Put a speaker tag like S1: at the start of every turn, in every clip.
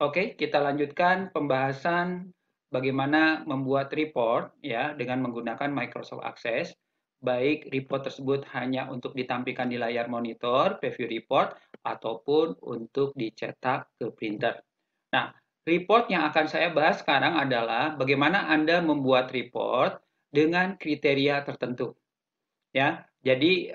S1: Oke, kita lanjutkan pembahasan bagaimana membuat report ya dengan menggunakan Microsoft Access. Baik report tersebut hanya untuk ditampilkan di layar monitor, preview report, ataupun untuk dicetak ke printer. Nah, report yang akan saya bahas sekarang adalah bagaimana Anda membuat report dengan kriteria tertentu. Ya, jadi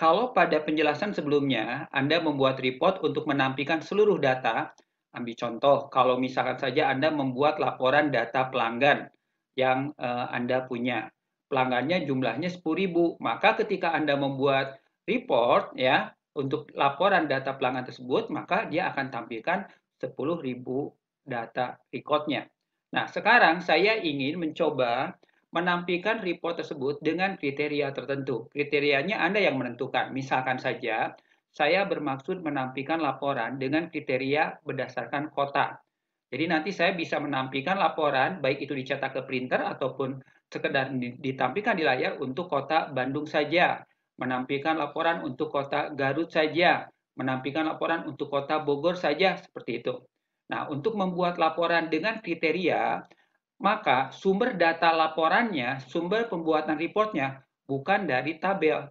S1: kalau pada penjelasan sebelumnya Anda membuat report untuk menampilkan seluruh data, ambil contoh, kalau misalkan saja Anda membuat laporan data pelanggan yang Anda punya, pelanggannya jumlahnya 10.000, maka ketika Anda membuat report ya untuk laporan data pelanggan tersebut, maka dia akan tampilkan 10.000 data recordnya. Nah, sekarang saya ingin mencoba menampilkan report tersebut dengan kriteria tertentu. Kriterianya Anda yang menentukan. Misalkan saja, saya bermaksud menampilkan laporan dengan kriteria berdasarkan kota. Jadi nanti saya bisa menampilkan laporan, baik itu dicetak ke printer ataupun sekedar ditampilkan di layar untuk kota Bandung saja, menampilkan laporan untuk kota Garut saja, menampilkan laporan untuk kota Bogor saja, seperti itu. Nah, untuk membuat laporan dengan kriteria, maka sumber data laporannya, sumber pembuatan reportnya bukan dari tabel,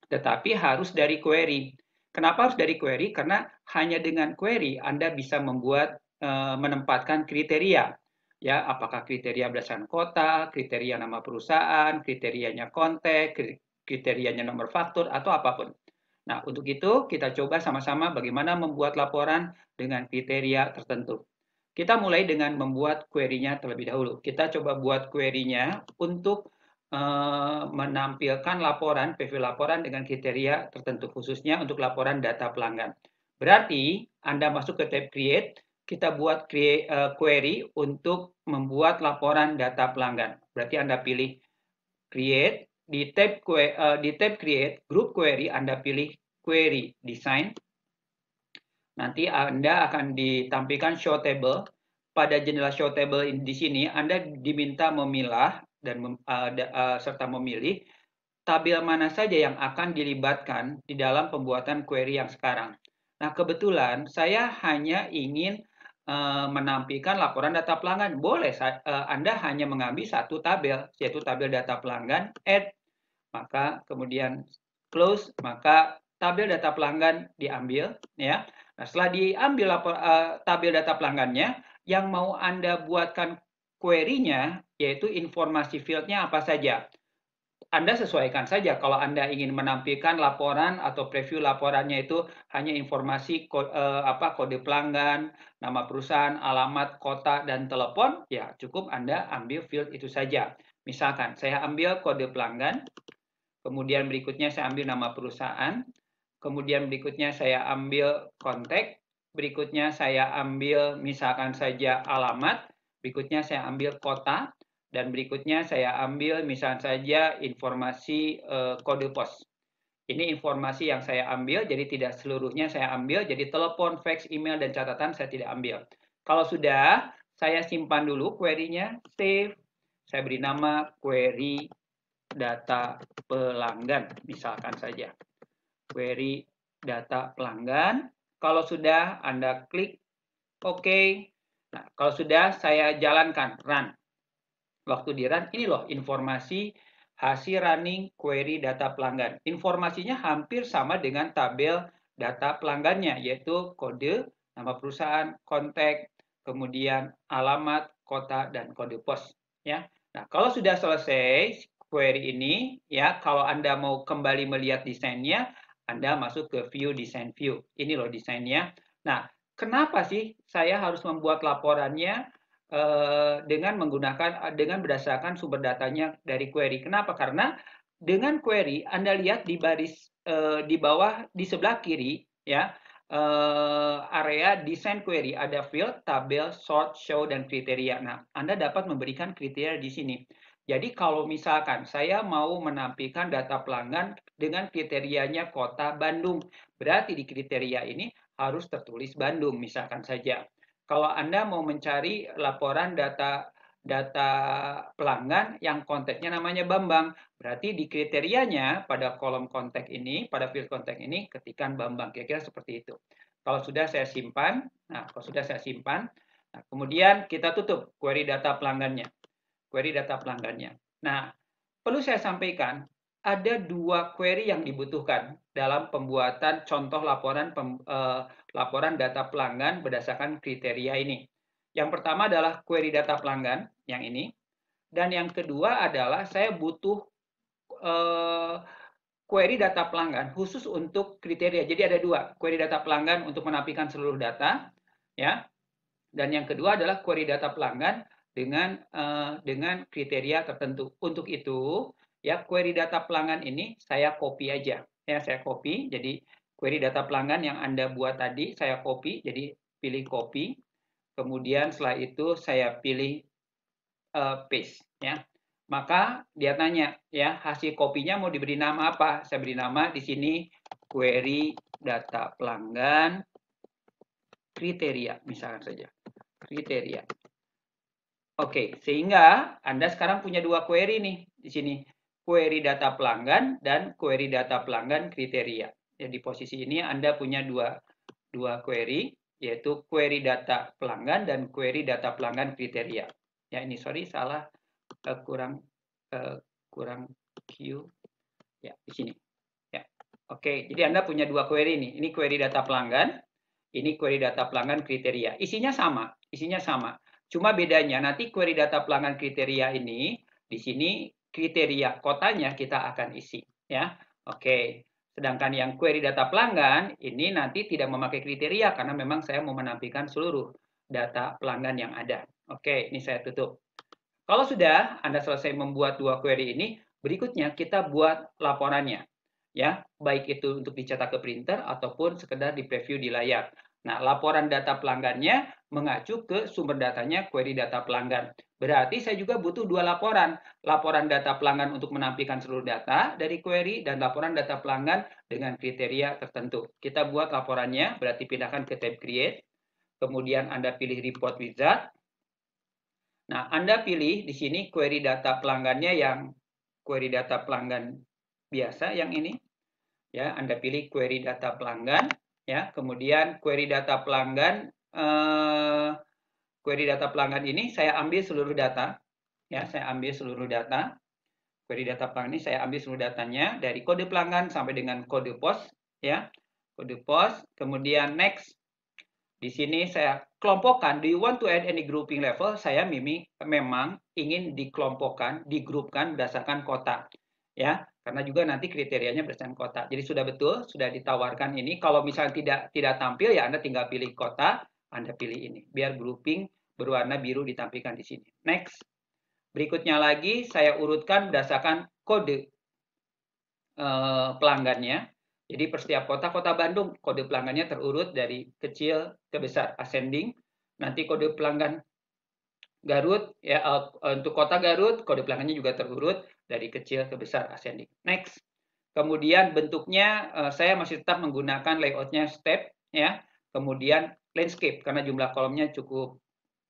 S1: tetapi harus dari query. Kenapa harus dari query? Karena hanya dengan query Anda bisa membuat menempatkan kriteria. Ya, apakah kriteria berdasarkan kota, kriteria nama perusahaan, kriterianya kontak, kriterianya nomor faktur atau apapun. Nah, untuk itu kita coba sama-sama bagaimana membuat laporan dengan kriteria tertentu. Kita mulai dengan membuat query-nya terlebih dahulu. Kita coba buat query-nya untuk menampilkan laporan, PV laporan dengan kriteria tertentu, khususnya untuk laporan data pelanggan. Berarti Anda masuk ke tab Create, kita buat query untuk membuat laporan data pelanggan. Berarti Anda pilih Create, di tab Create, Group Query, Anda pilih Query Design. Nanti Anda akan ditampilkan show table. Pada jendela show table di sini Anda diminta memilah dan serta memilih tabel mana saja yang akan dilibatkan di dalam pembuatan query yang sekarang. Nah, kebetulan saya hanya ingin menampilkan laporan data pelanggan. Boleh Anda hanya mengambil satu tabel, yaitu tabel data pelanggan, add, maka kemudian close, maka tabel data pelanggan diambil ya. Nah, setelah diambil tabel data pelanggannya, yang mau Anda buatkan query-nya yaitu informasi field-nya apa saja. Anda sesuaikan saja kalau Anda ingin menampilkan laporan atau preview laporannya itu hanya informasi kode pelanggan, nama perusahaan, alamat, kota, dan telepon, ya cukup Anda ambil field itu saja. Misalkan saya ambil kode pelanggan, kemudian berikutnya saya ambil nama perusahaan, kemudian berikutnya saya ambil kontak, berikutnya saya ambil misalkan saja alamat, berikutnya saya ambil kota, dan berikutnya saya ambil misalkan saja informasi kode pos. Ini informasi yang saya ambil, jadi tidak seluruhnya saya ambil, jadi telepon, fax, email, dan catatan saya tidak ambil. Kalau sudah, saya simpan dulu query-nya, save, saya beri nama query data pelanggan, misalkan saja. Query data pelanggan. Kalau sudah, Anda klik OK. Nah, kalau sudah, saya jalankan, run. Waktu di run, ini loh informasi hasil running query data pelanggan. Informasinya hampir sama dengan tabel data pelanggannya, yaitu kode, nama perusahaan, kontak, kemudian alamat, kota, dan kode pos. Ya. Nah, kalau sudah selesai query ini, ya, kalau Anda mau kembali melihat desainnya, Anda masuk ke view design view. Ini loh desainnya. Nah, kenapa sih saya harus membuat laporannya dengan berdasarkan sumber datanya dari query? Kenapa? Karena dengan query Anda lihat di baris di bawah di sebelah kiri ya, area design query ada field, tabel, sort, show, dan kriteria. Nah, Anda dapat memberikan kriteria di sini. Jadi kalau misalkan saya mau menampilkan data pelanggan dengan kriterianya kota Bandung, berarti di kriteria ini harus tertulis Bandung misalkan saja. Kalau Anda mau mencari laporan data pelanggan yang kontaknya namanya Bambang, berarti di kriterianya pada kolom kontak ini, pada field kontak ini, ketikkan Bambang. Kira-kira seperti itu. Kalau sudah saya simpan, Nah, kalau sudah saya simpan, nah, kemudian kita tutup query data pelanggannya. Query data pelanggannya. Nah, perlu saya sampaikan, ada 2 query yang dibutuhkan dalam pembuatan contoh laporan data pelanggan berdasarkan kriteria ini. Yang pertama adalah query data pelanggan, yang ini. Dan yang kedua adalah saya butuh query data pelanggan khusus untuk kriteria. Jadi ada 2, query data pelanggan untuk menampilkan seluruh data, ya. Dan yang kedua adalah query data pelanggan dengan kriteria tertentu. Untuk itu, ya query data pelanggan ini saya copy aja. Ya, saya copy. Jadi query data pelanggan yang Anda buat tadi saya copy. Jadi pilih copy. Kemudian setelah itu saya pilih paste, ya. Maka dia tanya, ya, hasil kopinya mau diberi nama apa? Saya beri nama di sini query data pelanggan kriteria, misalkan saja. Kriteria. Oke, sehingga Anda sekarang punya 2 query nih di sini. Query data pelanggan dan query data pelanggan kriteria. Jadi posisi ini Anda punya dua query, yaitu query data pelanggan dan query data pelanggan kriteria. Ya, ini sorry salah, kurang Q. Ya, di sini. Ya. Oke, jadi Anda punya 2 query nih. Ini query data pelanggan, ini query data pelanggan kriteria. Isinya sama. Cuma bedanya nanti query data pelanggan kriteria ini di sini kriteria kotanya kita akan isi, ya. Oke. Sedangkan yang query data pelanggan ini nanti tidak memakai kriteria karena memang saya mau menampilkan seluruh data pelanggan yang ada. Oke, ini saya tutup. Kalau sudah Anda selesai membuat 2 query ini, berikutnya kita buat laporannya. Ya, baik itu untuk dicetak ke printer ataupun sekedar di preview di layar. Nah, laporan data pelanggannya mengacu ke sumber datanya query data pelanggan. Berarti saya juga butuh 2 laporan. Laporan data pelanggan untuk menampilkan seluruh data dari query dan laporan data pelanggan dengan kriteria tertentu. Kita buat laporannya, berarti pindahkan ke tab create. Kemudian Anda pilih report wizard. Nah, Anda pilih di sini query data pelanggannya yang query data pelanggan biasa yang ini. Ya, Anda pilih query data pelanggan, ya. Kemudian query data pelanggan ini saya ambil seluruh data. Ya, saya ambil seluruh data. Query data pelanggan ini saya ambil seluruh datanya dari kode pelanggan sampai dengan kode pos, ya. Kode pos, kemudian next. Di sini saya kelompokkan, do you want to add any grouping level? Saya memang ingin dikelompokkan, digrupkan berdasarkan kota. Ya, karena juga nanti kriterianya berdasarkan kota. Jadi sudah betul, sudah ditawarkan ini. Kalau misalnya tidak tampil, ya Anda tinggal pilih kota, Anda pilih ini. Biar grouping berwarna biru ditampilkan di sini. Next. Berikutnya lagi, saya urutkan berdasarkan kode pelanggannya. Jadi per setiap kota Bandung, kode pelanggannya terurut dari kecil ke besar, ascending. Nanti kode pelanggan Garut, ya untuk kota Garut, kode pelanggannya juga terurut dari kecil ke besar, ascending. Next. Kemudian bentuknya saya masih tetap menggunakan layoutnya step, ya. Kemudian landscape karena jumlah kolomnya cukup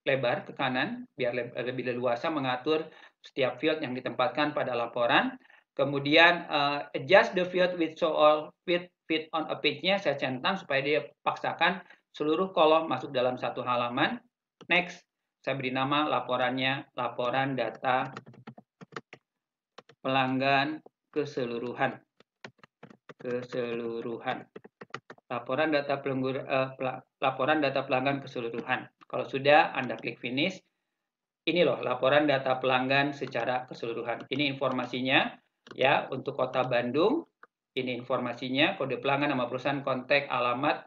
S1: lebar ke kanan biar lebih leluasa mengatur setiap field yang ditempatkan pada laporan. Kemudian adjust the field with show all fit on a page-nya saya centang supaya dia paksakan seluruh kolom masuk dalam satu halaman. Next, saya beri nama laporannya laporan data pelanggan keseluruhan. Laporan data pelanggan keseluruhan. Kalau sudah Anda klik finish. Ini loh laporan data pelanggan secara keseluruhan. Ini informasinya ya untuk Kota Bandung. Ini informasinya, kode pelanggan, nama perusahaan, kontak, alamat,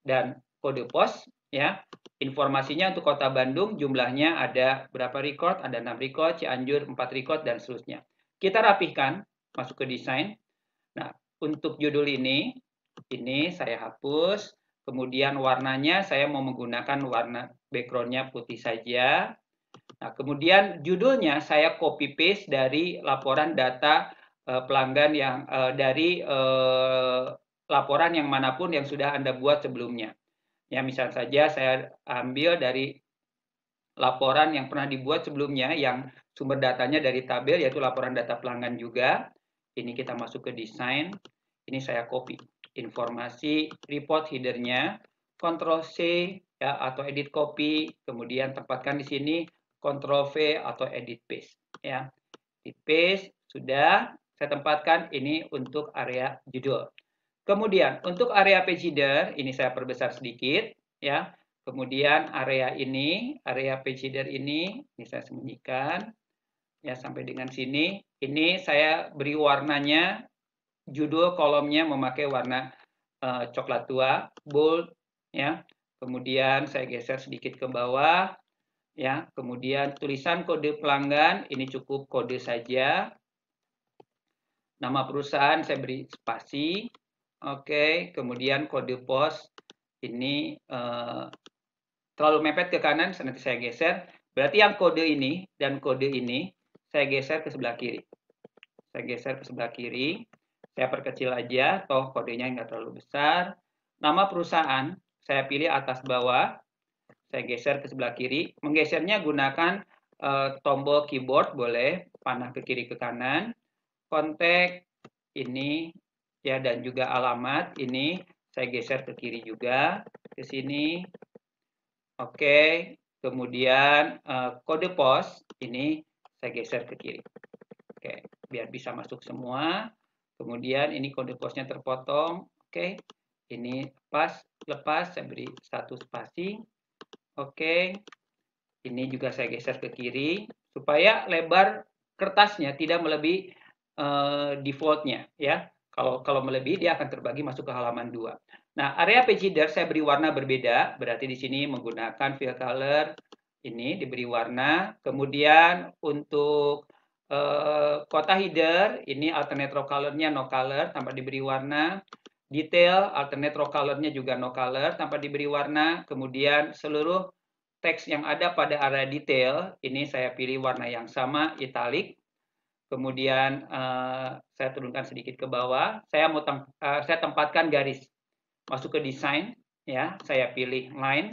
S1: dan kode pos. Ya, informasinya untuk Kota Bandung jumlahnya ada berapa record? Ada 6 record, Cianjur 4 record, dan seterusnya. Kita rapihkan, masuk ke desain. Nah, untuk judul ini saya hapus. Kemudian warnanya saya mau menggunakan warna background-nya putih saja. Nah, kemudian judulnya saya copy paste dari laporan data pelanggan yang dari laporan yang manapun yang sudah Anda buat sebelumnya. Ya, misal saja saya ambil dari laporan yang pernah dibuat sebelumnya yang sumber datanya dari tabel yaitu laporan data pelanggan juga. Ini kita masuk ke desain. Ini saya copy informasi report header-nya, Ctrl C ya atau edit copy, kemudian tempatkan di sini Ctrl V atau edit paste ya. Edit paste sudah saya tempatkan ini untuk area judul. Kemudian untuk area page header ini saya perbesar sedikit ya. Kemudian area page header ini saya sembunyikan ya sampai dengan sini. Ini saya beri warnanya, judul kolomnya memakai warna coklat tua, bold ya. Kemudian saya geser sedikit ke bawah ya. Kemudian tulisan kode pelanggan ini cukup kode saja. Nama perusahaan saya beri spasi. Oke, kemudian kode pos ini terlalu mepet ke kanan, nanti saya geser. Berarti yang kode ini dan kode ini saya geser ke sebelah kiri. Saya geser ke sebelah kiri. Saya perkecil aja, toh kodenya nggak terlalu besar. Nama perusahaan saya pilih atas bawah. Saya geser ke sebelah kiri. Menggesernya gunakan tombol keyboard, boleh panah ke kiri ke kanan. Kontak ini ya dan juga alamat ini saya geser ke kiri juga ke sini. Oke, kemudian kode pos ini saya geser ke kiri. Oke, biar bisa masuk semua. Kemudian ini kode posnya terpotong. Oke, ini lepas saya beri satu spasi. Oke, ini juga saya geser ke kiri supaya lebar kertasnya tidak melebihi defaultnya ya. Kalau melebihi dia akan terbagi masuk ke halaman 2. Nah, area page header saya beri warna berbeda, berarti di sini menggunakan fill color ini diberi warna. Kemudian untuk kota header ini alternate row color-nya no color tanpa diberi warna. Detail alternate row color-nya juga no color tanpa diberi warna. Kemudian seluruh teks yang ada pada area detail ini saya pilih warna yang sama, italic. Kemudian saya turunkan sedikit ke bawah. Saya tempatkan garis. Masuk ke desain, ya. Saya pilih line.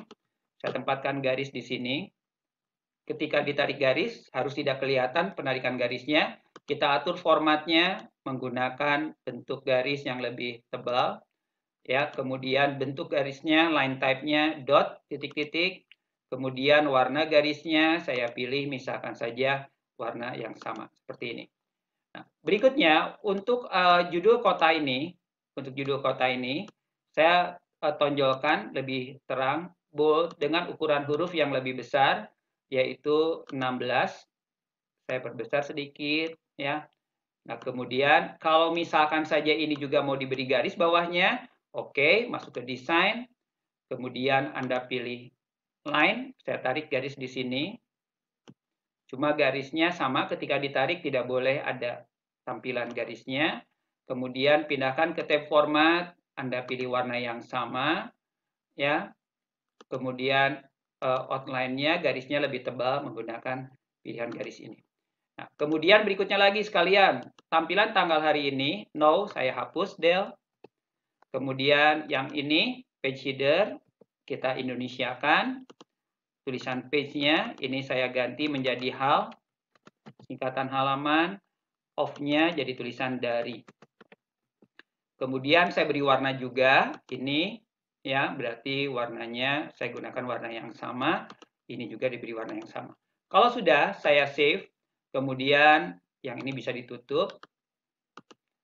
S1: Saya tempatkan garis di sini. Ketika ditarik garis, harus tidak kelihatan penarikan garisnya. Kita atur formatnya menggunakan bentuk garis yang lebih tebal. Ya, kemudian bentuk garisnya, line type-nya dot, titik-titik. Kemudian warna garisnya saya pilih misalkan saja warna yang sama seperti ini. Nah, berikutnya untuk judul kota ini, saya tonjolkan lebih terang, bold dengan ukuran huruf yang lebih besar, yaitu 16. Saya perbesar sedikit, ya. Nah, kemudian kalau misalkan saja ini juga mau diberi garis bawahnya, oke, masuk ke desain, kemudian Anda pilih line, saya tarik garis di sini. Cuma garisnya sama, ketika ditarik tidak boleh ada tampilan garisnya. Kemudian pindahkan ke tab format, Anda pilih warna yang sama, ya. Kemudian outline-nya garisnya lebih tebal menggunakan pilihan garis ini. Nah, kemudian berikutnya lagi sekalian, tampilan tanggal hari ini, no, saya hapus del. Kemudian yang ini, page header, kita Indonesiakan. Tulisan page-nya ini saya ganti menjadi hal, singkatan halaman, off-nya jadi tulisan dari. Kemudian saya beri warna juga, ini ya berarti warnanya saya gunakan warna yang sama, ini juga diberi warna yang sama. Kalau sudah saya save, kemudian yang ini bisa ditutup.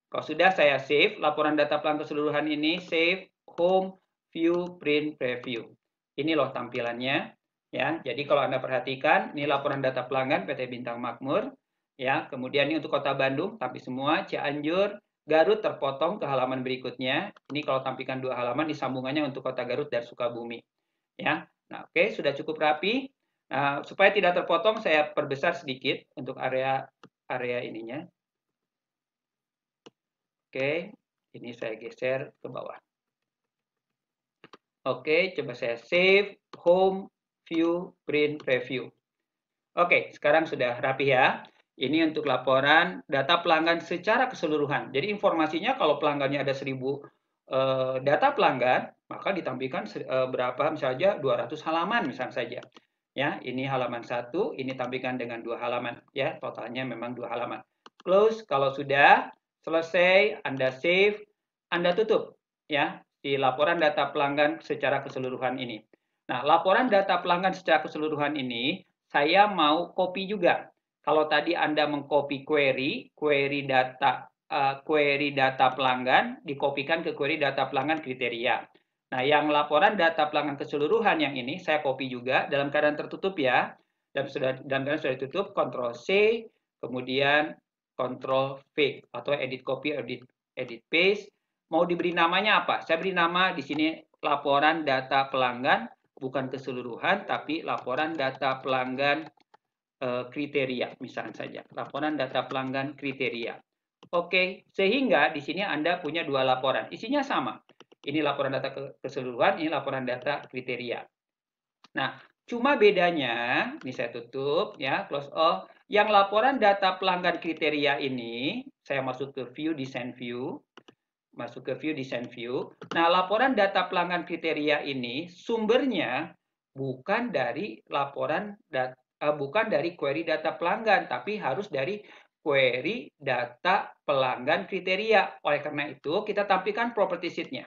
S1: Kalau sudah saya save, laporan data pelanggan keseluruhan ini save, home, view, print, preview. Ini loh tampilannya. Ya, jadi kalau Anda perhatikan, ini laporan data pelanggan PT Bintang Makmur. Ya, kemudian ini untuk Kota Bandung, tapi semua Cianjur, Garut terpotong ke halaman berikutnya. Ini kalau tampilkan 2 halaman, disambungannya untuk Kota Garut dan Sukabumi. Ya, nah oke, sudah cukup rapi. Nah, supaya tidak terpotong, saya perbesar sedikit untuk area ininya. Oke, ini saya geser ke bawah. Oke, coba saya save, home, view, print, preview. Oke, sekarang sudah rapi ya. Ini untuk laporan data pelanggan secara keseluruhan. Jadi informasinya kalau pelanggannya ada 1000 data pelanggan, maka ditampilkan berapa misalnya 200 halaman misalnya saja. Ya, ini halaman 1, ini tampilkan dengan 2 halaman ya, totalnya memang 2 halaman. Close kalau sudah selesai, Anda save, Anda tutup ya. di laporan data pelanggan secara keseluruhan ini. Nah, laporan data pelanggan secara keseluruhan ini saya mau copy juga. Kalau tadi Anda mengcopy query data pelanggan dikopikan ke query data pelanggan kriteria. Nah, yang laporan data pelanggan keseluruhan yang ini saya copy juga dalam keadaan tertutup ya. Dalam keadaan sudah ditutup, Ctrl C, kemudian Ctrl V atau edit copy, edit paste. Mau diberi namanya apa? Saya beri nama di sini laporan data pelanggan, bukan keseluruhan, tapi laporan data pelanggan kriteria, misalnya saja. Laporan data pelanggan kriteria. Oke, sehingga di sini Anda punya dua laporan. Isinya sama. Ini laporan data keseluruhan, ini laporan data kriteria. Nah, cuma bedanya, ini saya tutup ya, close all. Yang laporan data pelanggan kriteria ini, saya masuk ke view, design view. Masuk ke view, design view. Nah, laporan data pelanggan kriteria ini sumbernya bukan dari bukan dari query data pelanggan, tapi harus dari query data pelanggan kriteria. Oleh karena itu, kita tampilkan property sheet-nya.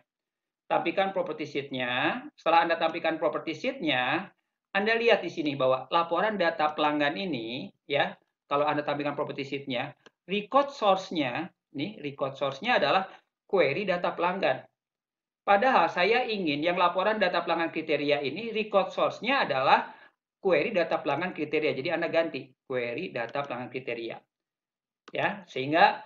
S1: Tampilkan property sheet-nya. Setelah Anda tampilkan property sheet-nya, Anda lihat di sini bahwa laporan data pelanggan ini, ya, kalau Anda tampilkan property sheet-nya, record source-nya, nih, record source-nya adalah query data pelanggan. Padahal saya ingin yang laporan data pelanggan kriteria ini record source-nya adalah query data pelanggan kriteria. Jadi Anda ganti query data pelanggan kriteria. Ya, sehingga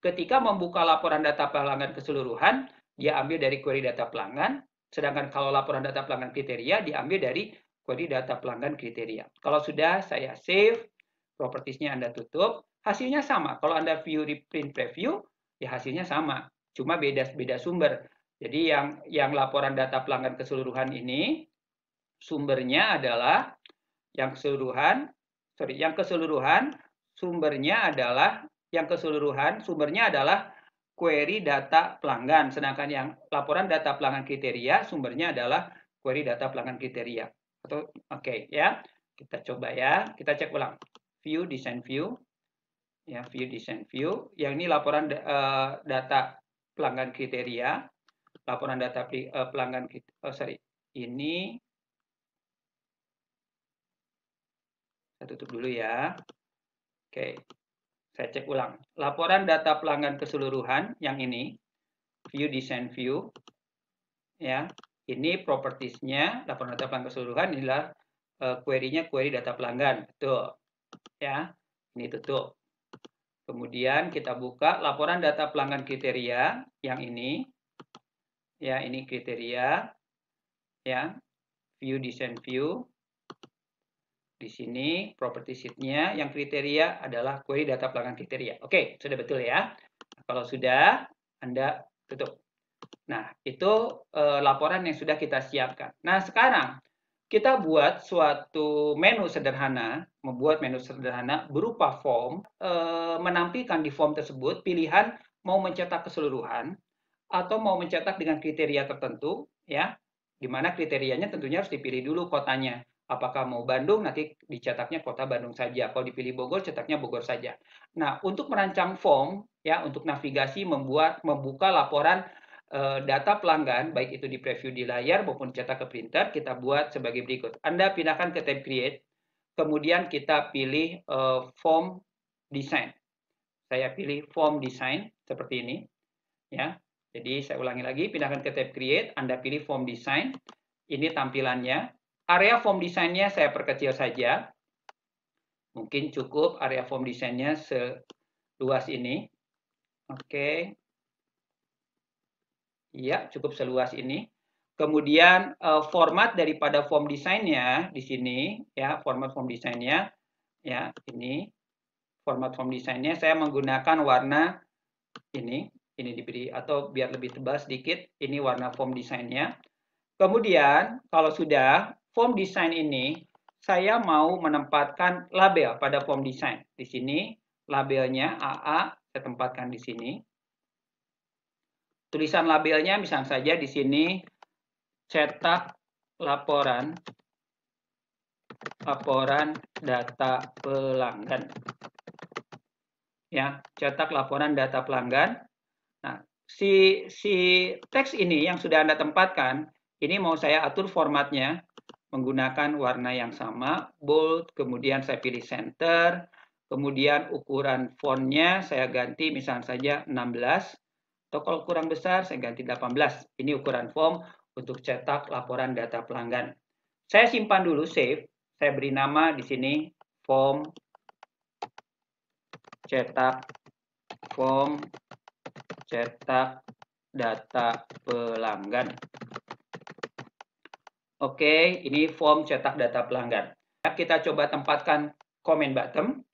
S1: ketika membuka laporan data pelanggan keseluruhan, dia ambil dari query data pelanggan, sedangkan kalau laporan data pelanggan kriteria diambil dari query data pelanggan kriteria. Kalau sudah saya save, propertiesnya Anda tutup, hasilnya sama. Kalau Anda view reprint preview, ya hasilnya sama, cuma beda sumber. Jadi yang laporan data pelanggan keseluruhan ini sumbernya adalah yang keseluruhan sumbernya adalah query data pelanggan, sedangkan yang laporan data pelanggan kriteria sumbernya adalah query data pelanggan kriteria. Atau oke ya, kita coba ya, kita cek ulang. View, design view, ya, view, design view. Yang ini laporan data pelanggan kriteria, laporan data pelanggan ini saya tutup dulu ya. Oke, saya cek ulang. Laporan data pelanggan keseluruhan yang ini, view, design view, ya. Ini propertiesnya, laporan data pelanggan keseluruhan inilah query-nya query data pelanggan, betul. Ya, ini tutup. Kemudian kita buka laporan data pelanggan kriteria yang ini, ya, ini kriteria, ya, view, design view. Di sini property sheet-nya yang kriteria adalah query data pelanggan kriteria. Oke, sudah betul ya. Kalau sudah, Anda tutup. Nah, itu laporan yang sudah kita siapkan. Nah, sekarang kita buat suatu menu sederhana, membuat menu sederhana berupa form, menampilkan di form tersebut pilihan mau mencetak keseluruhan atau mau mencetak dengan kriteria tertentu, ya, di mana kriterianya tentunya harus dipilih dulu kotanya. Apakah mau Bandung, nanti dicetaknya kota Bandung saja. Kalau dipilih Bogor, cetaknya Bogor saja. Nah, untuk merancang form, ya, untuk navigasi membuka laporan data pelanggan, baik itu di preview di layar maupun cetak ke printer, kita buat sebagai berikut. Anda pindahkan ke tab Create, kemudian kita pilih form design. Saya pilih form design seperti ini, ya. Jadi saya ulangi lagi, pindahkan ke tab Create, Anda pilih form design. Ini tampilannya. Area form design-nya saya perkecil saja. Mungkin cukup area form design-nya seluas ini. Oke. Ya, cukup seluas ini. Kemudian format daripada form desainnya di sini, ya, format form desainnya, ya, ini format form desainnya saya menggunakan warna ini diberi atau biar lebih tebal sedikit, ini warna form desainnya. Kemudian kalau sudah form design ini, saya mau menempatkan label pada form design. Di sini labelnya AA saya tempatkan di sini. Tulisan labelnya misalnya saja di sini cetak laporan data pelanggan. Ya, cetak laporan data pelanggan. Nah, si teks ini yang sudah Anda tempatkan, ini mau saya atur formatnya menggunakan warna yang sama, bold, kemudian saya pilih center, kemudian ukuran fontnya saya ganti misalnya saja 16, atau kalau kurang besar saya ganti 18. Ini ukuran form untuk cetak laporan data pelanggan. Saya simpan dulu, save. Saya beri nama di sini form cetak data pelanggan. Oke, ini form cetak data pelanggan. Kita coba tempatkan comment button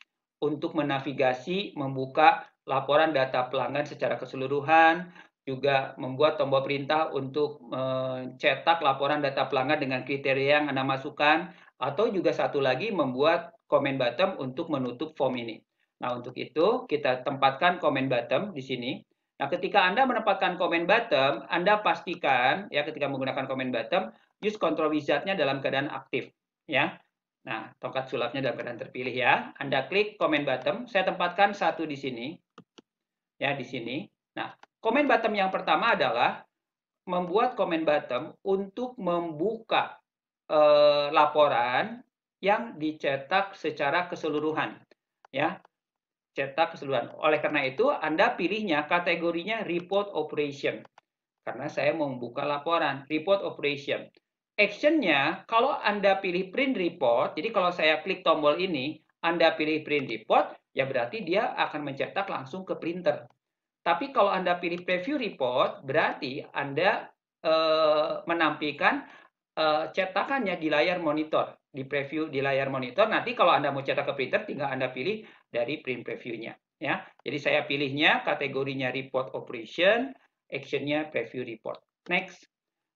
S1: untuk menavigasi, membuka laporan data pelanggan secara keseluruhan, juga membuat tombol perintah untuk mencetak laporan data pelanggan dengan kriteria yang Anda masukkan, atau juga satu lagi membuat comment button untuk menutup form ini. Nah, untuk itu kita tempatkan comment button di sini. Nah, ketika Anda menempatkan comment button, Anda pastikan ya ketika menggunakan comment button, use control wizard-nya dalam keadaan aktif ya. Nah, tongkat sulapnya dalam keadaan terpilih ya. Anda klik comment button, saya tempatkan satu di sini. Ya, di sini. Nah, comment button yang pertama adalah membuat comment button untuk membuka laporan yang dicetak secara keseluruhan. Ya, cetak keseluruhan. Oleh karena itu, Anda pilihnya kategorinya report operation. Karena saya mau membuka laporan, report operation. Action-nya, kalau Anda pilih print report, jadi kalau saya klik tombol ini, Anda pilih print report, ya berarti dia akan mencetak langsung ke printer. Tapi kalau Anda pilih preview report, berarti Anda menampilkan cetakannya di layar monitor, di preview di layar monitor. Nanti kalau Anda mau cetak ke printer, tinggal Anda pilih dari print preview-nya. Ya, jadi saya pilihnya kategorinya report operation, action-nya preview report. Next.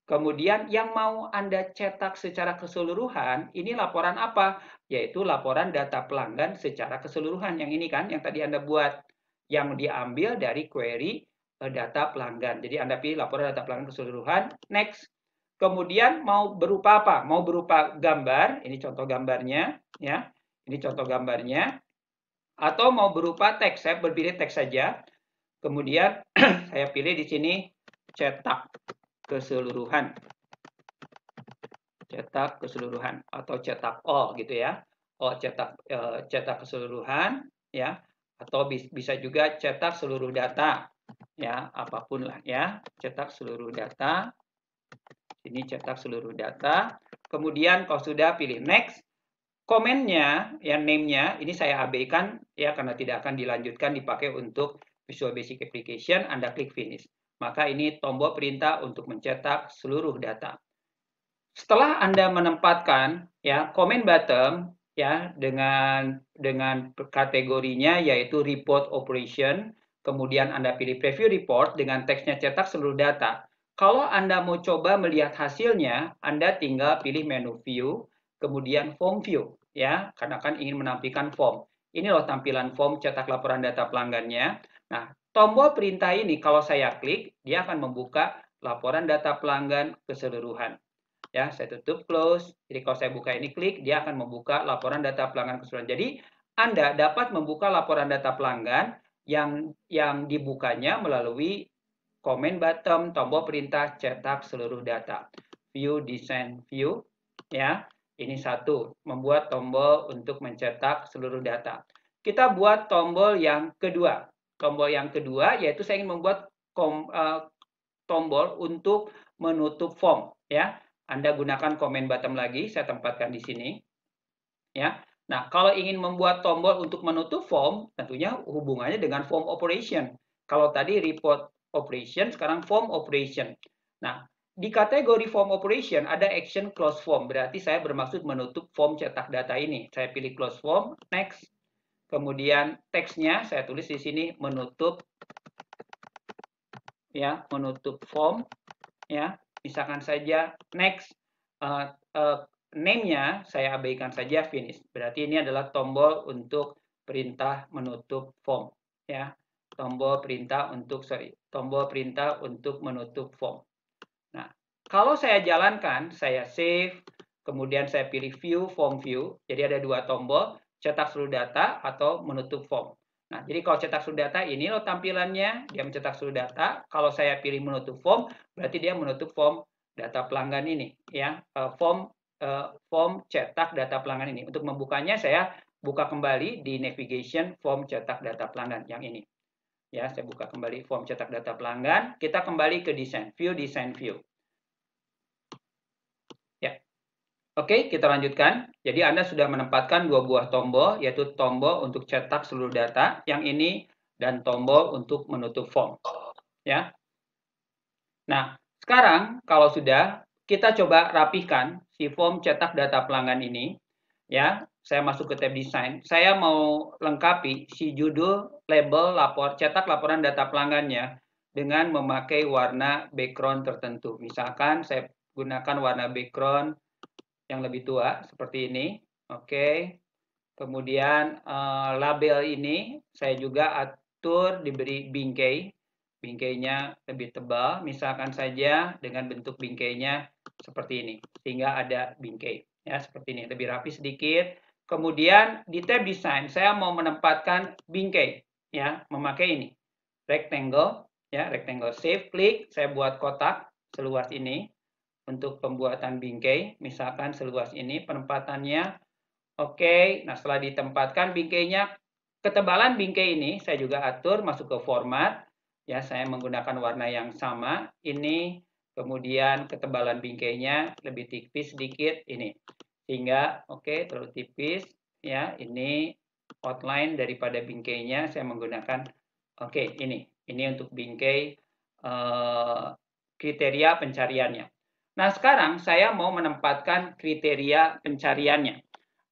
S1: Kemudian yang mau Anda cetak secara keseluruhan, ini laporan apa? Yaitu laporan data pelanggan secara keseluruhan. Yang ini kan, yang tadi Anda buat. Yang diambil dari query data pelanggan. Jadi Anda pilih laporan data pelanggan keseluruhan. Next. Kemudian mau berupa apa? Mau berupa gambar, ini contoh gambarnya. Ya, ini contoh gambarnya. Atau mau berupa teks, saya berpilih teks saja. Kemudian saya pilih di sini cetak keseluruhan, atau cetak all gitu ya. Cetak keseluruhan ya, atau bisa juga cetak seluruh data ya, apapun lah ya, cetak seluruh data. Ini cetak seluruh data. Kemudian kalau sudah pilih next. Komennya ya, name-nya ini saya abaikan ya karena tidak akan dilanjutkan dipakai untuk Visual Basic Application. Anda klik finish. Maka ini tombol perintah untuk mencetak seluruh data. Setelah Anda menempatkan ya comment button ya dengan kategorinya yaitu report operation, kemudian Anda pilih preview report dengan teksnya cetak seluruh data. Kalau Anda mau coba melihat hasilnya, Anda tinggal pilih menu view, kemudian form view ya, karena kan ingin menampilkan form. Ini loh tampilan form cetak laporan data pelanggannya. Nah, tombol perintah ini kalau saya klik, dia akan membuka laporan data pelanggan keseluruhan. Ya, saya tutup close. Jadi kalau saya buka ini klik, dia akan membuka laporan data pelanggan keseluruhan. Jadi Anda dapat membuka laporan data pelanggan yang dibukanya melalui comment button, tombol perintah cetak seluruh data. View design view ya. Ini satu, membuat tombol untuk mencetak seluruh data. Kita buat tombol yang kedua. Tombol yang kedua yaitu saya ingin membuat tombol untuk menutup form ya. Anda gunakan comment button lagi, saya tempatkan di sini. Ya. Nah, kalau ingin membuat tombol untuk menutup form, tentunya hubungannya dengan form operation. Kalau tadi report operation, sekarang form operation. Nah, di kategori form operation ada action close form. Berarti saya bermaksud menutup form cetak data ini. Saya pilih close form, next. Kemudian teksnya saya tulis di sini menutup ya, menutup form ya. Misalkan saja next. Name-nya saya abaikan saja finish. Berarti ini adalah tombol untuk perintah menutup form ya. Tombol perintah untuk menutup form. Nah, kalau saya jalankan, saya save, kemudian saya pilih view, form view. Jadi ada dua tombol, cetak seluruh data atau menutup form. Nah, jadi kalau cetak seluruh data, ini loh tampilannya, dia mencetak seluruh data. Kalau saya pilih menutup form, berarti dia menutup form data pelanggan ini, ya, form cetak data pelanggan ini. Untuk membukanya, saya buka kembali di navigation form cetak data pelanggan yang ini. Ya, saya buka kembali form cetak data pelanggan. Kita kembali ke design view. Ya. Oke, kita lanjutkan. Jadi Anda sudah menempatkan dua buah tombol, yaitu tombol untuk cetak seluruh data yang ini dan tombol untuk menutup form. Ya. Nah, sekarang kalau sudah, kita coba rapihkan si form cetak data pelanggan ini. Ya, saya masuk ke tab desain. Saya mau lengkapi si judul, label, cetak laporan data pelanggannya dengan memakai warna background tertentu. Misalkan saya gunakan warna background yang lebih tua seperti ini. Oke. Kemudian label ini saya juga atur diberi bingkai. Bingkainya lebih tebal, misalkan saja dengan bentuk bingkainya seperti ini, sehingga ada bingkai. Ya, seperti ini, lebih rapi sedikit. Kemudian di tab desain saya mau menempatkan bingkai, ya, memakai ini. Rectangle, ya, rectangle shape, klik, saya buat kotak seluas ini. Untuk pembuatan bingkai, misalkan seluas ini penempatannya. Oke, nah setelah ditempatkan bingkainya, ketebalan bingkai ini saya juga atur masuk ke format. Ya, saya menggunakan warna yang sama. Ini kemudian ketebalan bingkainya lebih tipis sedikit ini. Sehingga oke, terlalu tipis ya. Ini outline daripada bingkainya saya menggunakan ini. Ini untuk bingkai kriteria pencariannya. Nah, sekarang saya mau menempatkan kriteria pencariannya.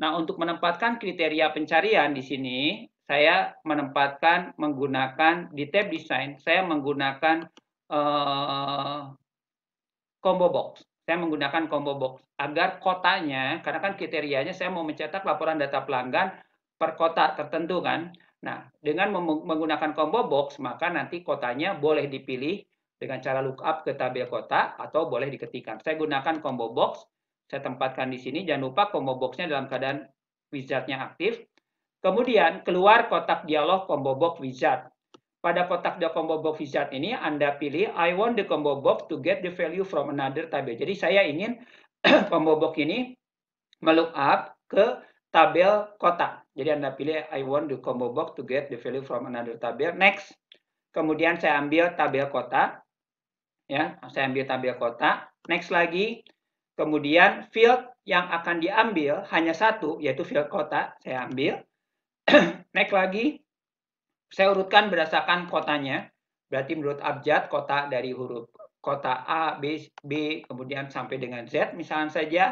S1: Nah, untuk menempatkan kriteria pencarian di sini, saya menempatkan menggunakan di tab desain, saya menggunakan combo box. Saya menggunakan combo box agar kotanya, karena kan kriterianya saya mau mencetak laporan data pelanggan per kota tertentu kan. Nah, dengan menggunakan combo box, maka nanti kotanya boleh dipilih dengan cara lookup ke tabel kota atau boleh diketikkan. Saya gunakan combo box, saya tempatkan di sini. Jangan lupa combo box-nya dalam keadaan wizard-nya aktif. Kemudian keluar kotak dialog combo box wizard. Pada kotak the combo box wizard ini Anda pilih I want the combo box to get the value from another table. Jadi saya ingin combo box ini melookup ke tabel kotak. Jadi Anda pilih I want the combo box to get the value from another table. Next. Kemudian saya ambil tabel kota. Ya, saya ambil tabel kota. Next lagi. Kemudian field yang akan diambil hanya satu, yaitu field kota. Saya ambil. Next lagi. Saya urutkan berdasarkan kotanya. Berarti menurut abjad kota dari huruf kota A, B, kemudian sampai dengan Z misalnya saja.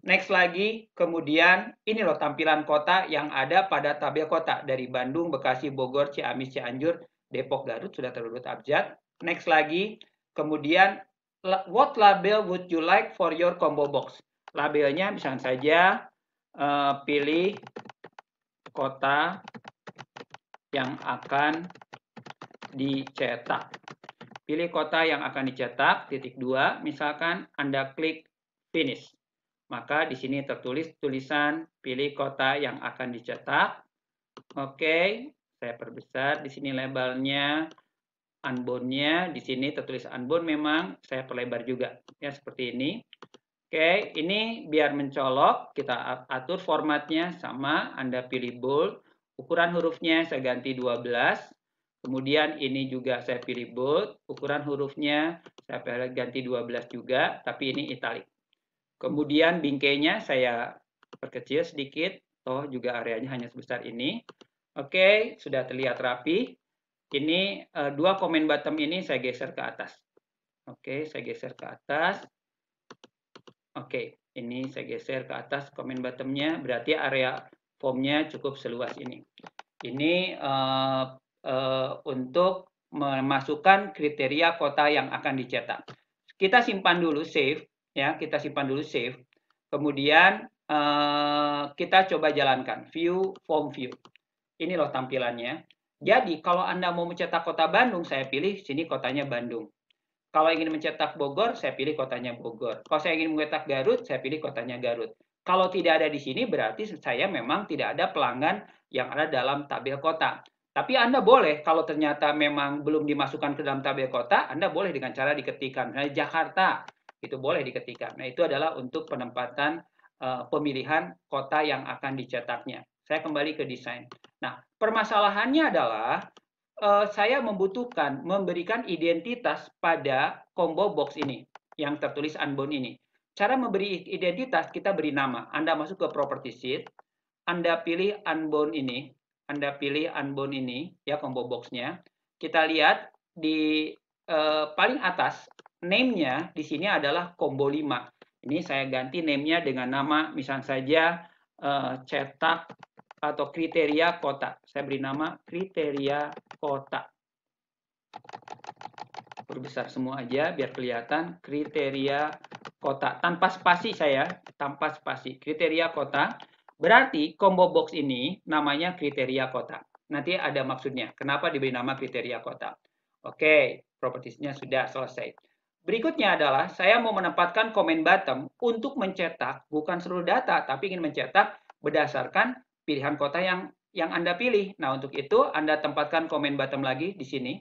S1: Next lagi, kemudian ini loh tampilan kota yang ada pada tabel kota dari Bandung, Bekasi, Bogor, Ciamis, Cianjur, Depok, Garut sudah terurut abjad. Next lagi, kemudian what label would you like for your combo box? Labelnya misalnya saja pilih kota yang akan dicetak. Pilih kota yang akan dicetak, titik 2, misalkan Anda klik finish. Maka di sini tertulis tulisan pilih kota yang akan dicetak. Oke, saya perbesar di sini labelnya, unbound-nya, di sini tertulis unbound memang, saya perlebar juga. Ya, seperti ini. Oke, ini biar mencolok, kita atur formatnya sama, Anda pilih bold. Ukuran hurufnya saya ganti 12. Kemudian ini juga saya pilih bold. Ukuran hurufnya saya ganti 12 juga, tapi ini italic. Kemudian bingkainya saya perkecil sedikit. Oh, juga areanya hanya sebesar ini. Oke, sudah terlihat rapi. Ini dua comment bottom ini saya geser ke atas. Oke, saya geser ke atas. Oke, ini saya geser ke atas comment bottomnya. Berarti area formnya cukup seluas ini. Ini untuk memasukkan kriteria kota yang akan dicetak. Kita simpan dulu save, ya. Kita simpan dulu save. Kemudian kita coba jalankan view form view. Ini loh tampilannya. Jadi kalau Anda mau mencetak kota Bandung, saya pilih sini kotanya Bandung. Kalau ingin mencetak Bogor, saya pilih kotanya Bogor. Kalau saya ingin mencetak Garut, saya pilih kotanya Garut. Kalau tidak ada di sini, berarti saya memang tidak ada pelanggan yang ada dalam tabel kota. Tapi Anda boleh, kalau ternyata memang belum dimasukkan ke dalam tabel kota, Anda boleh dengan cara diketikkan. Misalnya Jakarta, itu boleh diketikkan. Nah, itu adalah untuk penempatan pemilihan kota yang akan dicetaknya. Saya kembali ke desain. Nah, permasalahannya adalah saya membutuhkan memberikan identitas pada combo box ini yang tertulis unbound ini. Cara memberi identitas, kita beri nama. Anda masuk ke property sheet, Anda pilih unbound ini, ya combo box-nya. Kita lihat di paling atas, name-nya di sini adalah combo 5. Ini saya ganti name-nya dengan nama, misalnya saja cetak atau kriteria kota. Saya beri nama kriteria kota. Perbesar semua aja biar kelihatan kriteria kota. Tanpa spasi saya, tanpa spasi. Kriteria kota. Berarti combo box ini namanya kriteria kota. Nanti ada maksudnya. Kenapa diberi nama kriteria kota? Oke, propertiesnya sudah selesai. Berikutnya adalah saya mau menempatkan comment bottom untuk mencetak bukan seluruh data, tapi ingin mencetak berdasarkan pilihan kota yang Anda pilih. Nah, untuk itu Anda tempatkan comment bottom lagi di sini.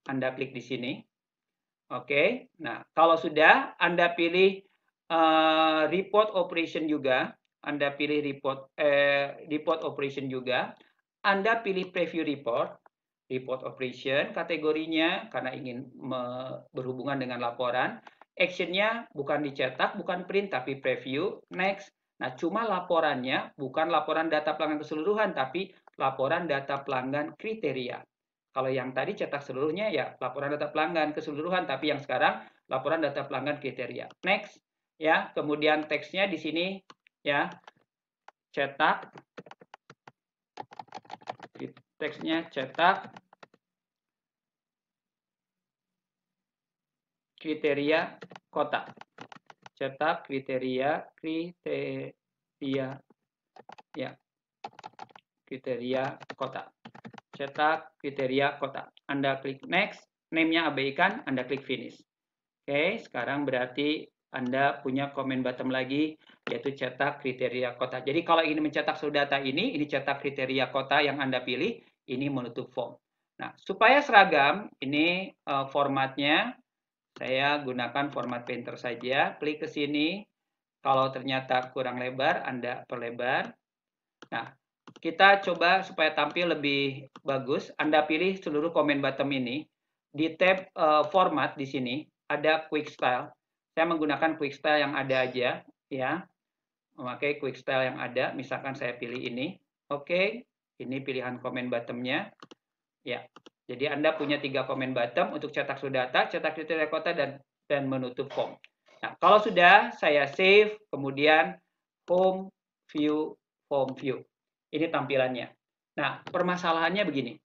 S1: Anda klik di sini. Oke. Nah, kalau sudah Anda pilih report operation juga, Anda pilih report operation juga, Anda pilih preview report operation kategorinya karena ingin berhubungan dengan laporan. Actionnya bukan dicetak, bukan print, tapi preview. Next. Nah, cuma laporannya bukan laporan data pelanggan keseluruhan, tapi laporan data pelanggan kriteria. Kalau yang tadi cetak seluruhnya ya laporan data pelanggan keseluruhan, tapi yang sekarang laporan data pelanggan kriteria. Next, ya. Kemudian teksnya di sini ya cetak, teksnya cetak kriteria kota. Cetak kriteria ya. Kriteria kota. Cetak kriteria kota. Anda klik next, name-nya abaikan, Anda klik finish. Oke, sekarang berarti Anda punya comment bottom lagi, yaitu cetak kriteria kota. Jadi kalau ingin mencetak seluruh data ini cetak kriteria kota yang Anda pilih, ini menutup form. Nah, supaya seragam, ini formatnya, saya gunakan format painter saja. Klik ke sini, kalau ternyata kurang lebar, Anda perlebar. Nah, kita coba supaya tampil lebih bagus. Anda pilih seluruh comment bottom ini. Di tab format di sini ada quick style. Saya menggunakan quick style yang ada aja, ya. Memakai quick style yang ada. Misalkan saya pilih ini. Oke, ini pilihan comment bottom-nya. Ya. Jadi Anda punya 3 comment bottom untuk cetak seluruh data, cetak kriteria kota dan menutup form. Nah, kalau sudah saya save, kemudian home view, form view. Ini tampilannya. Nah, permasalahannya begini.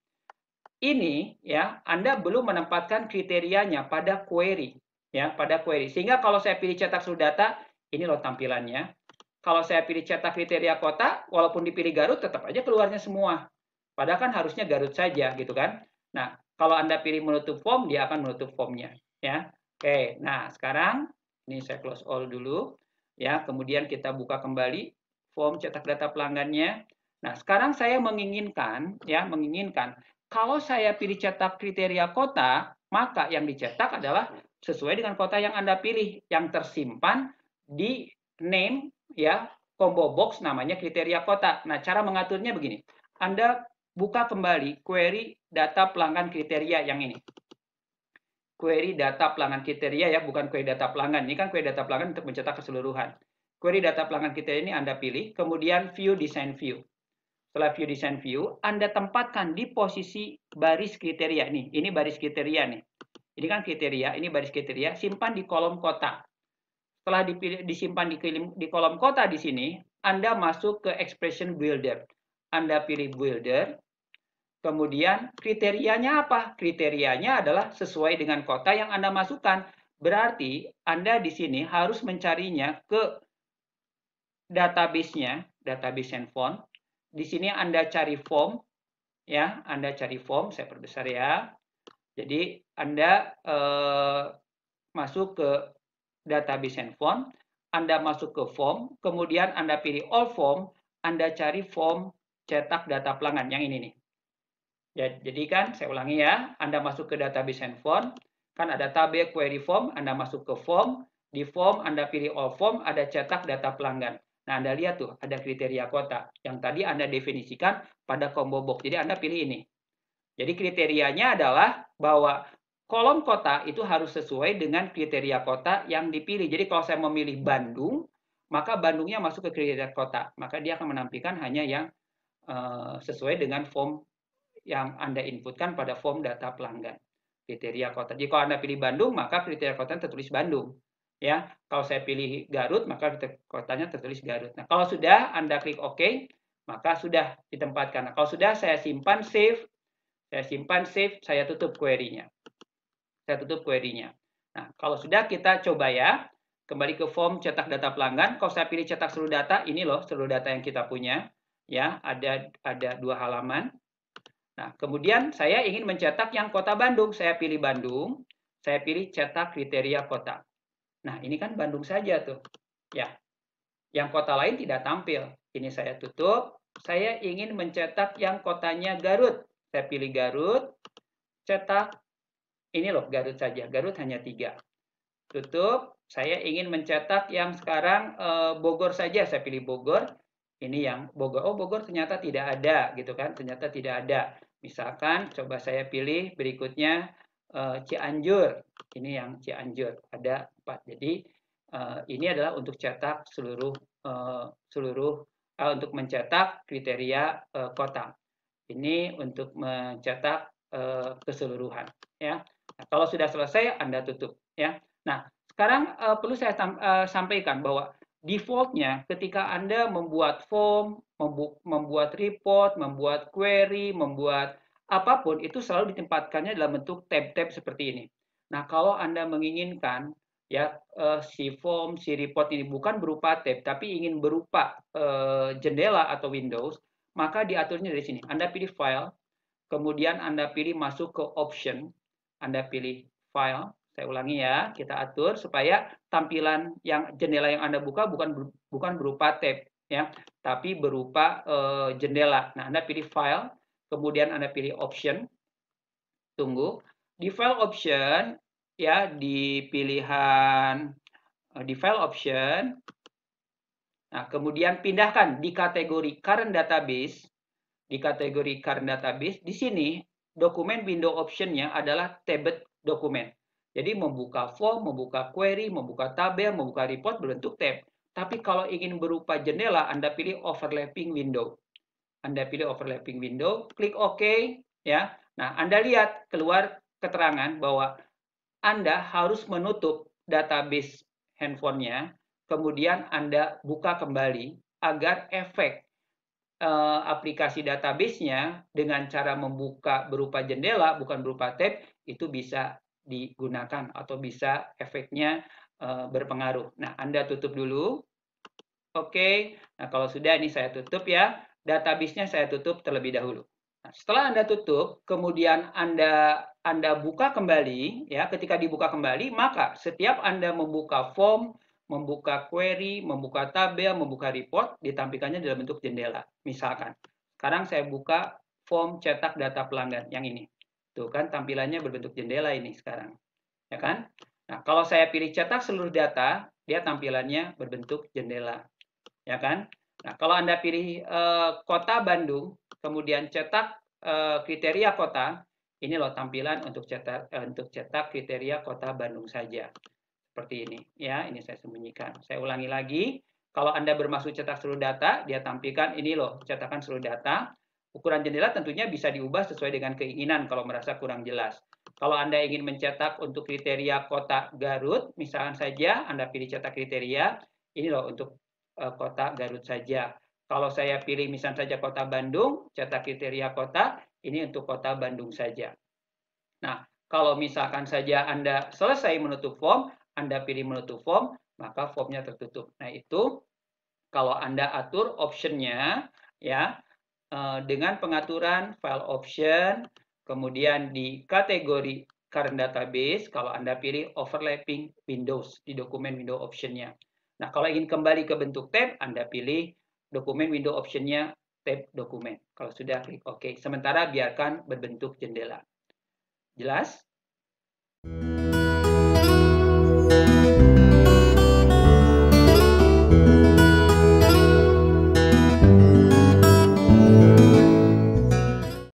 S1: Ini ya, Anda belum menempatkan kriterianya pada query, ya, pada query. Sehingga kalau saya pilih cetak seluruh data, ini loh tampilannya. Kalau saya pilih cetak kriteria kota, walaupun dipilih Garut, tetap aja keluarnya semua. Padahal kan harusnya Garut saja, gitu kan? Nah, kalau Anda pilih menutup form, dia akan menutup formnya, ya. Oke, nah sekarang ini saya close all dulu, ya. Kemudian kita buka kembali form cetak data pelanggannya. Nah, sekarang saya menginginkan, ya, kalau saya pilih cetak kriteria kota, maka yang dicetak adalah sesuai dengan kota yang Anda pilih, yang tersimpan di name, ya, combo box namanya kriteria kota. Nah, cara mengaturnya begini. Anda buka kembali query data pelanggan kriteria yang ini. Query data pelanggan kriteria ya, bukan query data pelanggan. Ini kan query data pelanggan untuk mencetak keseluruhan. Query data pelanggan kriteria ini Anda pilih, kemudian view design view. Setelah view design view, Anda tempatkan di posisi baris kriteria nih. Ini baris kriteria nih. Ini kan kriteria, ini baris kriteria, simpan di kolom kota. Setelah disimpan di kolom kota di sini, Anda masuk ke expression builder. Anda pilih builder, kemudian kriterianya apa? Kriterianya adalah sesuai dengan kota yang Anda masukkan. Berarti Anda di sini harus mencarinya ke database-nya, database handphone. Di sini Anda cari form, ya, Anda cari form, saya perbesar ya. Jadi Anda masuk ke database handphone, Anda masuk ke form, kemudian Anda pilih all form, Anda cari form cetak data pelanggan yang ini nih. Ya, jadi kan saya ulangi ya, Anda masuk ke database handphone, kan ada tabel query form, Anda masuk ke form, di form Anda pilih all form, ada cetak data pelanggan. Nah, Anda lihat tuh, ada kriteria kota. Yang tadi Anda definisikan pada combo box. Jadi Anda pilih ini. Jadi kriterianya adalah bahwa kolom kota itu harus sesuai dengan kriteria kota yang dipilih. Jadi kalau saya memilih Bandung, maka Bandungnya masuk ke kriteria kota. Maka dia akan menampilkan hanya yang sesuai dengan form yang Anda inputkan pada form data pelanggan. Kriteria kota. Jika Anda pilih Bandung, maka kriteria kota tertulis Bandung. Ya, kalau saya pilih Garut, maka kotanya tertulis Garut. Nah, kalau sudah Anda klik OK, maka sudah ditempatkan. Nah, kalau sudah saya simpan save, saya tutup query-nya. Nah, kalau sudah kita coba ya, kembali ke form cetak data pelanggan. Kalau saya pilih cetak seluruh data, ini loh seluruh data yang kita punya. Ya, ada 2 halaman. Nah, kemudian saya ingin mencetak yang kota Bandung. Saya pilih Bandung, saya pilih cetak kriteria kota. Nah, ini kan Bandung saja tuh. Ya, yang kota lain tidak tampil. Ini saya tutup. Saya ingin mencetak yang kotanya Garut. Saya pilih Garut, cetak. Ini loh Garut saja. Garut hanya 3. Tutup. Saya ingin mencetak yang sekarang Bogor saja. Saya pilih Bogor. Ini yang Bogor. Oh, Bogor ternyata tidak ada gitu kan. Ternyata tidak ada. Misalkan coba saya pilih berikutnya Cianjur. Ini yang Cianjur, ada 4. Jadi ini adalah untuk cetak untuk mencetak kriteria kota. Ini untuk mencetak keseluruhan ya. Nah, kalau sudah selesai Anda tutup ya. Nah, sekarang perlu saya sampaikan bahwa defaultnya ketika Anda membuat form, membuat report, membuat query, membuat apapun, itu selalu ditempatkannya dalam bentuk tab-tab seperti ini. Nah, kalau Anda menginginkan ya si form, si report ini bukan berupa tab, tapi ingin berupa jendela atau Windows, maka diaturnya dari sini. Anda pilih file, kemudian Anda pilih masuk ke option, Anda pilih file. Saya ulangi ya, kita atur supaya tampilan yang jendela yang Anda buka bukan berupa tab ya, tapi berupa jendela. Nah, Anda pilih file, kemudian Anda pilih option. Tunggu. Di file option ya, di pilihan di file option. Nah, kemudian pindahkan di kategori current database. Di kategori current database, di sini dokumen window option-nya adalah tabbed dokumen. Jadi membuka form, membuka query, membuka tabel, membuka report berbentuk tab. Tapi kalau ingin berupa jendela, Anda pilih overlapping window. Anda pilih overlapping window, klik OK ya. Nah, Anda lihat keluar keterangan bahwa Anda harus menutup database handphonenya, kemudian Anda buka kembali agar efek aplikasi database-nya dengan cara membuka berupa jendela, bukan berupa tab, itu bisa digunakan atau bisa efeknya berpengaruh. Nah, Anda tutup dulu. Oke, nah kalau sudah ini saya tutup ya. Database-nya saya tutup terlebih dahulu. Nah, setelah Anda tutup, kemudian Anda buka kembali, ya. Ketika dibuka kembali, maka setiap Anda membuka form, membuka query, membuka tabel, membuka report, ditampilkannya dalam bentuk jendela. Misalkan, sekarang saya buka form cetak data pelanggan yang ini. Tuh kan tampilannya berbentuk jendela ini sekarang. Ya kan? Nah, kalau saya pilih cetak seluruh data, dia tampilannya berbentuk jendela. Ya kan? Nah, kalau Anda pilih kota Bandung, kemudian cetak kriteria kota, ini loh tampilan untuk cetak kriteria kota Bandung saja. Seperti ini ya, ini saya sembunyikan. Saya ulangi lagi, kalau Anda bermaksud cetak seluruh data, dia tampilkan ini loh, cetakan seluruh data. Ukuran jendela tentunya bisa diubah sesuai dengan keinginan kalau merasa kurang jelas. Kalau Anda ingin mencetak untuk kriteria kota Garut, misalkan saja Anda pilih cetak kriteria, ini loh untuk kota Garut saja. Kalau saya pilih misalkan saja kota Bandung, cetak kriteria kota, ini untuk kota Bandung saja. Nah, kalau misalkan saja Anda selesai menutup form, Anda pilih menutup form, maka formnya tertutup. Nah, itu kalau Anda atur option-nya ya dengan pengaturan file option, kemudian di kategori current database, kalau Anda pilih overlapping windows di dokumen window option-nya. Nah, kalau ingin kembali ke bentuk tab, Anda pilih dokumen window option-nya tab dokumen. Kalau sudah, klik OK. Sementara biarkan berbentuk jendela. Jelas?